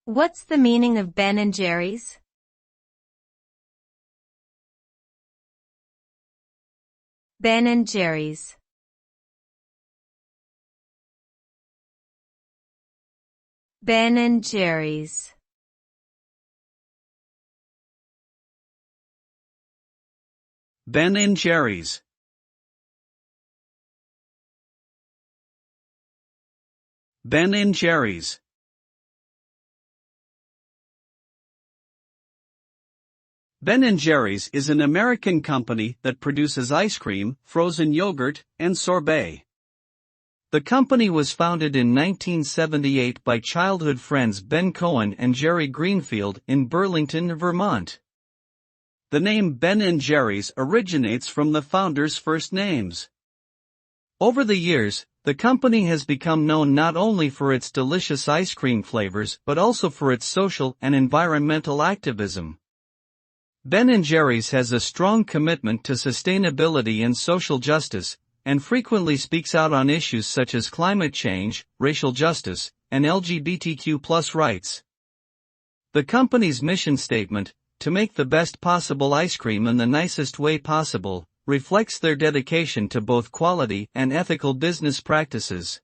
What's the meaning of Ben and Jerry's? Ben and Jerry's. Ben and Jerry's. Ben and Jerry's. Ben and Jerry's. Ben & Jerry's is an American company that produces ice cream, frozen yogurt, and sorbet. The company was founded in 1978 by childhood friends Ben Cohen and Jerry Greenfield in Burlington, Vermont. The name Ben & Jerry's originates from the founders' first names. Over the years, the company has become known not only for its delicious ice cream flavors but also for its social and environmental activism. Ben & Jerry's has a strong commitment to sustainability and social justice, and frequently speaks out on issues such as climate change, racial justice, and LGBTQ+ rights. The company's mission statement, "To make the best possible ice cream in the nicest way possible," reflects their dedication to both quality and ethical business practices.